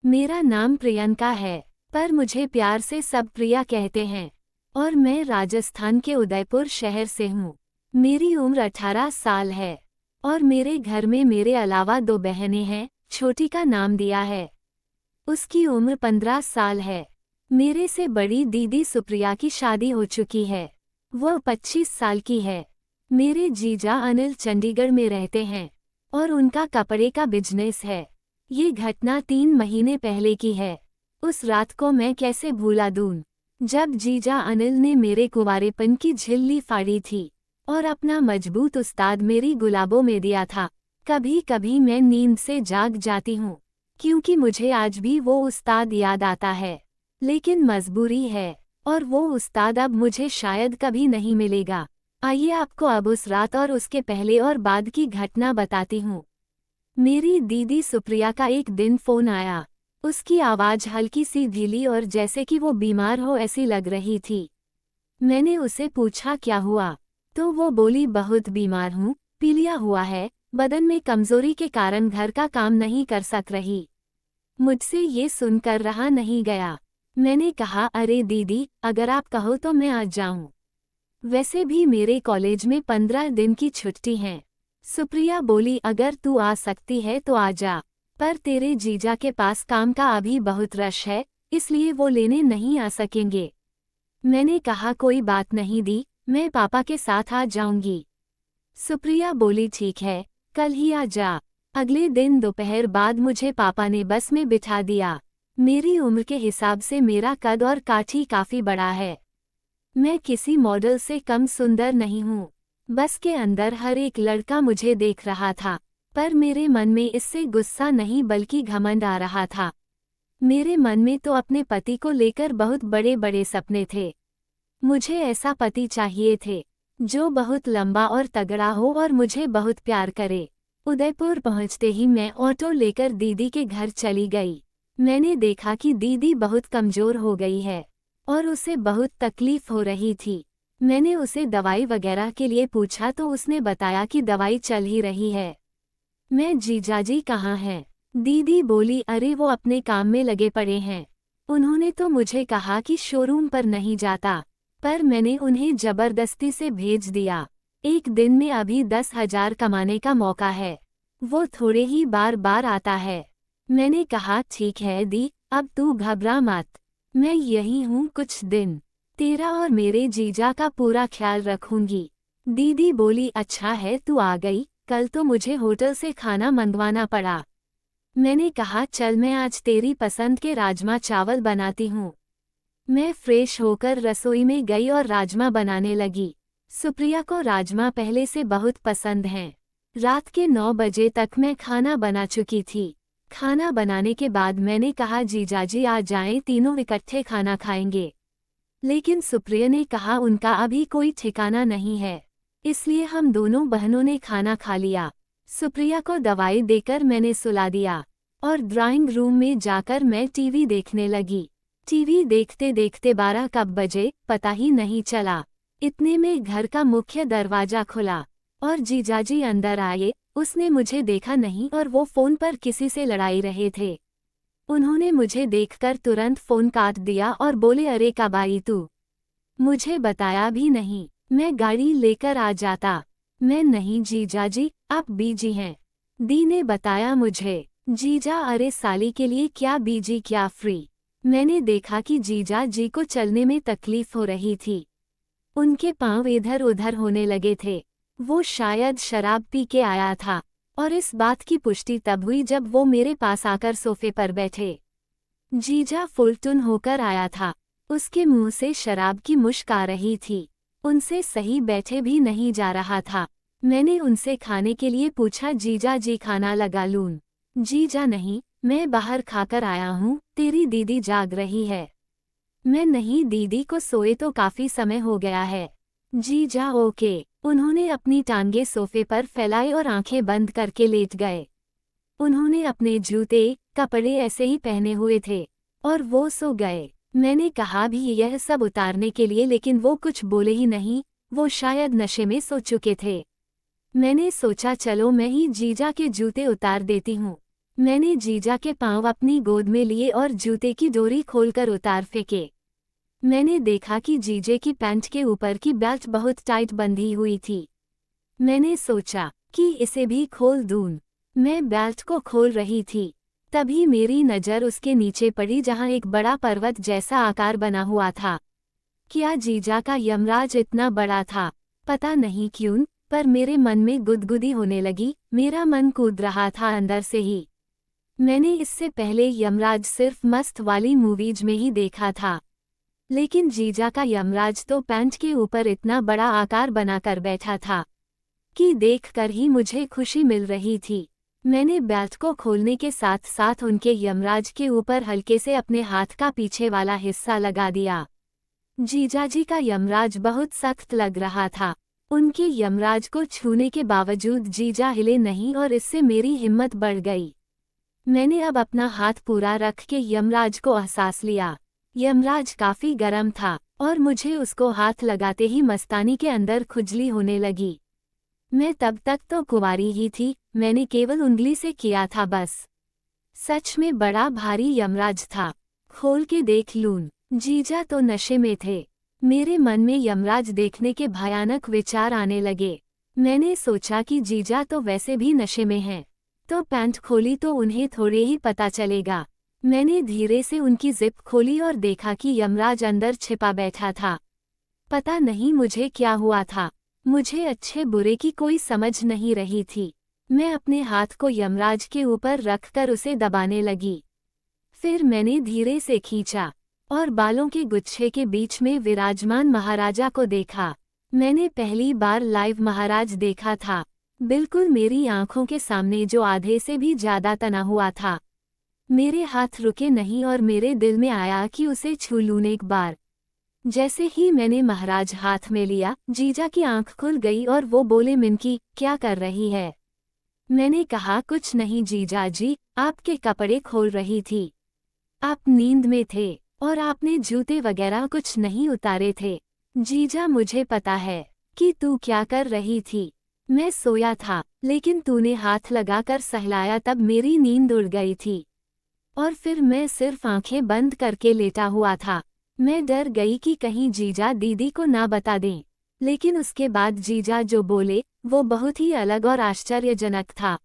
मेरा नाम प्रियंका है, पर मुझे प्यार से सब प्रिया कहते हैं और मैं राजस्थान के उदयपुर शहर से हूँ। मेरी उम्र 18 साल है और मेरे घर में मेरे अलावा 2 बहनें हैं। छोटी का नाम दिया है, उसकी उम्र 15 साल है। मेरे से बड़ी दीदी सुप्रिया की शादी हो चुकी है, वह 25 साल की है। मेरे जीजा अनिल चंडीगढ़ में रहते हैं और उनका कपड़े का बिजनेस है। ये घटना 3 महीने पहले की है। उस रात को मैं कैसे भूला दूं, जब जीजा अनिल ने मेरे कुंवारेपन की झिल्ली फाड़ी थी और अपना मजबूत उस्ताद मेरी गुलाबों में दिया था। कभी कभी मैं नींद से जाग जाती हूँ, क्योंकि मुझे आज भी वो उस्ताद याद आता है। लेकिन मजबूरी है और वो उस्ताद अब मुझे शायद कभी नहीं मिलेगा। आइए आपको अब उस रात और उसके पहले और बाद की घटना बताती हूँ। मेरी दीदी सुप्रिया का एक दिन फोन आया। उसकी आवाज़ हल्की सी ढीली और जैसे कि वो बीमार हो ऐसी लग रही थी। मैंने उसे पूछा क्या हुआ, तो वो बोली बहुत बीमार हूँ, पीलिया हुआ है, बदन में कमजोरी के कारण घर का काम नहीं कर सक रही। मुझसे ये सुनकर रहा नहीं गया। मैंने कहा अरे दीदी, अगर आप कहो तो मैं आ जाऊं। वैसे भी मेरे कॉलेज में 15 दिन की छुट्टी है। सुप्रिया बोली अगर तू आ सकती है तो आ जा, पर तेरे जीजा के पास काम का अभी बहुत रश है, इसलिए वो लेने नहीं आ सकेंगे। मैंने कहा कोई बात नहीं दी, मैं पापा के साथ आ जाऊंगी। सुप्रिया बोली ठीक है, कल ही आ जा। अगले दिन दोपहर बाद मुझे पापा ने बस में बिठा दिया। मेरी उम्र के हिसाब से मेरा कद और काठी काफी बड़ा है। मैं किसी मॉडल से कम सुंदर नहीं हूँ। बस के अंदर हर एक लड़का मुझे देख रहा था, पर मेरे मन में इससे गुस्सा नहीं बल्कि घमंड आ रहा था। मेरे मन में तो अपने पति को लेकर बहुत बड़े बड़े सपने थे। मुझे ऐसा पति चाहिए थे जो बहुत लंबा और तगड़ा हो और मुझे बहुत प्यार करे। उदयपुर पहुंचते ही मैं ऑटो लेकर दीदी के घर चली गई। मैंने देखा कि दीदी बहुत कमजोर हो गई है और उसे बहुत तकलीफ हो रही थी। मैंने उसे दवाई वगैरह के लिए पूछा तो उसने बताया कि दवाई चल ही रही है। मैं जीजाजी कहाँ हैं? दीदी बोली अरे वो अपने काम में लगे पड़े हैं। उन्होंने तो मुझे कहा कि शोरूम पर नहीं जाता, पर मैंने उन्हें जबरदस्ती से भेज दिया। एक दिन में अभी 10,000 कमाने का मौका है, वो थोड़े ही बार बार आता है। मैंने कहा ठीक है दी, अब तू घबरा मत, मैं यही हूँ कुछ दिन, तेरा और मेरे जीजा का पूरा ख्याल रखूंगी। दीदी बोली अच्छा है तू आ गई, कल तो मुझे होटल से खाना मंगवाना पड़ा। मैंने कहा चल मैं आज तेरी पसंद के राजमा चावल बनाती हूँ। मैं फ्रेश होकर रसोई में गई और राजमा बनाने लगी। सुप्रिया को राजमा पहले से बहुत पसंद हैं। रात के 9 बजे तक मैं खाना बना चुकी थी। खाना बनाने के बाद मैंने कहा जीजाजी आ जाएं, तीनों इकट्ठे खाना खाएंगे। लेकिन सुप्रिया ने कहा उनका अभी कोई ठिकाना नहीं है, इसलिए हम दोनों बहनों ने खाना खा लिया। सुप्रिया को दवाई देकर मैंने सुला दिया और ड्राइंग रूम में जाकर मैं टीवी देखने लगी। टीवी देखते देखते 12 कब बजे पता ही नहीं चला। इतने में घर का मुख्य दरवाजा खुला और जीजाजी अंदर आए। उसने मुझे देखा नहीं और वो फोन पर किसी से लड़ाई रहे थे। उन्होंने मुझे देखकर तुरंत फोन काट दिया और बोले अरे कब आई तू, मुझे बताया भी नहीं, मैं गाड़ी लेकर आ जाता। मैं नहीं जीजाजी, आप बीजी हैं, दी ने बताया मुझे। जीजा अरे साली के लिए क्या बीजी क्या फ्री। मैंने देखा कि जीजा जी को चलने में तकलीफ हो रही थी, उनके पांव इधर उधर होने लगे थे। वो शायद शराब पी के आया था और इस बात की पुष्टि तब हुई जब वो मेरे पास आकर सोफे पर बैठे। जीजा फुलटुन होकर आया था, उसके मुंह से शराब की मुश्क आ रही थी, उनसे सही बैठे भी नहीं जा रहा था। मैंने उनसे खाने के लिए पूछा जीजा जी खाना लगा लूं? जीजा नहीं, मैं बाहर खाकर आया हूँ, तेरी दीदी जाग रही है। मैं नहीं, दीदी को सोए तो काफी समय हो गया है। जीजा ओके। उन्होंने अपनी टांगे सोफे पर फैलाई और आंखें बंद करके लेट गए। उन्होंने अपने जूते कपड़े ऐसे ही पहने हुए थे और वो सो गए। मैंने कहा भी यह सब उतारने के लिए, लेकिन वो कुछ बोले ही नहीं, वो शायद नशे में सो चुके थे। मैंने सोचा चलो मैं ही जीजा के जूते उतार देती हूँ। मैंने जीजा के पांव अपनी गोद में लिए और जूते की डोरी खोलकर उतार फेंके। मैंने देखा कि जीजे की पैंट के ऊपर की बेल्ट बहुत टाइट बंधी हुई थी। मैंने सोचा कि इसे भी खोल दूं। मैं बेल्ट को खोल रही थी, तभी मेरी नज़र उसके नीचे पड़ी जहां एक बड़ा पर्वत जैसा आकार बना हुआ था। क्या जीजा का यमराज इतना बड़ा था? पता नहीं क्यों, पर मेरे मन में गुदगुदी होने लगी। मेरा मन कूद रहा था अंदर से ही। मैंने इससे पहले यमराज सिर्फ मस्त वाली मूवीज में ही देखा था, लेकिन जीजा का यमराज तो पैंट के ऊपर इतना बड़ा आकार बनाकर बैठा था कि देखकर ही मुझे खुशी मिल रही थी। मैंने बेल्ट को खोलने के साथ साथ उनके यमराज के ऊपर हल्के से अपने हाथ का पीछे वाला हिस्सा लगा दिया। जीजाजी का यमराज बहुत सख्त लग रहा था। उनके यमराज को छूने के बावजूद जीजा हिले नहीं और इससे मेरी हिम्मत बढ़ गई। मैंने अब अपना हाथ पूरा रख के यमराज को एहसास लिया। यमराज काफी गर्म था और मुझे उसको हाथ लगाते ही मस्तानी के अंदर खुजली होने लगी। मैं तब तक तो कुंवारी ही थी, मैंने केवल उंगली से किया था बस। सच में बड़ा भारी यमराज था। खोल के देख लूं। जीजा तो नशे में थे। मेरे मन में यमराज देखने के भयानक विचार आने लगे। मैंने सोचा कि जीजा तो वैसे भी नशे में हैं, तो पैंट खोली तो उन्हें थोड़े ही पता चलेगा। मैंने धीरे से उनकी जिप खोली और देखा कि यमराज अंदर छिपा बैठा था। पता नहीं मुझे क्या हुआ था। मुझे अच्छे बुरे की कोई समझ नहीं रही थी। मैं अपने हाथ को यमराज के ऊपर रखकर उसे दबाने लगी। फिर मैंने धीरे से खींचा और बालों के गुच्छे के बीच में विराजमान महाराजा को देखा। मैंने पहली बार लाइव महाराज देखा था, बिल्कुल मेरी आंखों के सामने, जो आधे से भी ज्यादा तना हुआ था। मेरे हाथ रुके नहीं और मेरे दिल में आया कि उसे छू लूं एक बार। जैसे ही मैंने महाराज हाथ में लिया, जीजा की आंख खुल गई और वो बोले, मिनकी क्या कर रही है? मैंने कहा, कुछ नहीं जीजा जी, आपके कपड़े खोल रही थी। आप नींद में थे और आपने जूते वगैरह कुछ नहीं उतारे थे। जीजा मुझे पता है कि तू क्या कर रही थी। मैं सोया था, लेकिन तूने हाथ लगाकर सहलाया तब मेरी नींद उड़ गई थी और फिर मैं सिर्फ आंखें बंद करके लेटा हुआ था। मैं डर गई कि कहीं जीजा दीदी को ना बता दें, लेकिन उसके बाद जीजा जो बोले वो बहुत ही अलग और आश्चर्यजनक था।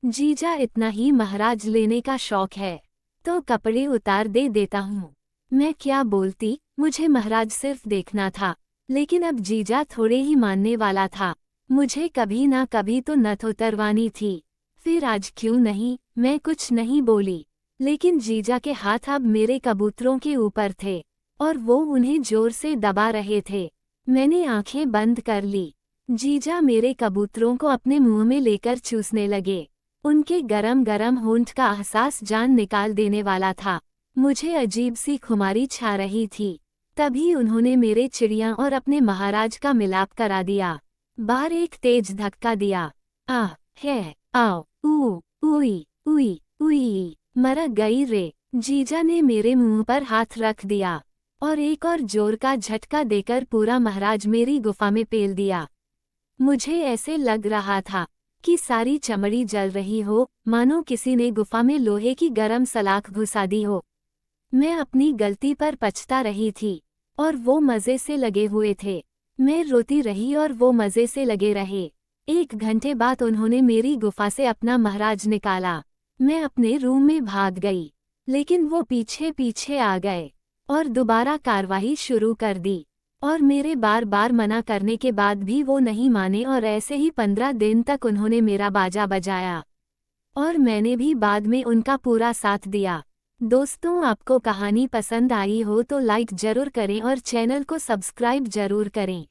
जीजा इतना ही महाराज लेने का शौक है तो कपड़े उतार देता हूँ। मैं क्या बोलती, मुझे महाराज सिर्फ देखना था, लेकिन अब जीजा थोड़े ही मानने वाला था। मुझे कभी ना कभी तो नथ उतरवानी थी, फिर आज क्यों नहीं। मैं कुछ नहीं बोली, लेकिन जीजा के हाथ अब मेरे कबूतरों के ऊपर थे और वो उन्हें जोर से दबा रहे थे। मैंने आंखें बंद कर ली। जीजा मेरे कबूतरों को अपने मुंह में लेकर चूसने लगे। उनके गरम गरम होंठ का एहसास जान निकाल देने वाला था। मुझे अजीब सी खुमारी छा रही थी। तभी उन्होंने मेरे चिड़िया और अपने महाराज का मिलाप करा दिया। बाहर एक तेज धक्का दिया। आ है आओ ऊ उई उई उई, मर गई रे। जीजा ने मेरे मुंह पर हाथ रख दिया और एक और जोर का झटका देकर पूरा महाराज मेरी गुफा में पेल दिया। मुझे ऐसे लग रहा था कि सारी चमड़ी जल रही हो, मानो किसी ने गुफा में लोहे की गरम सलाख घुसा दी हो। मैं अपनी गलती पर पछता रही थी और वो मजे से लगे हुए थे। मैं रोती रही और वो मजे से लगे रहे। 1 घंटे बाद उन्होंने मेरी गुफा से अपना महाराज निकाला। मैं अपने रूम में भाग गई, लेकिन वो पीछे पीछे आ गए और दोबारा कार्रवाई शुरू कर दी। और मेरे बार बार मना करने के बाद भी वो नहीं माने और ऐसे ही 15 दिन तक उन्होंने मेरा बाजा बजाया और मैंने भी बाद में उनका पूरा साथ दिया। दोस्तों, आपको कहानी पसंद आई हो तो लाइक जरूर करें और चैनल को सब्सक्राइब जरूर करें।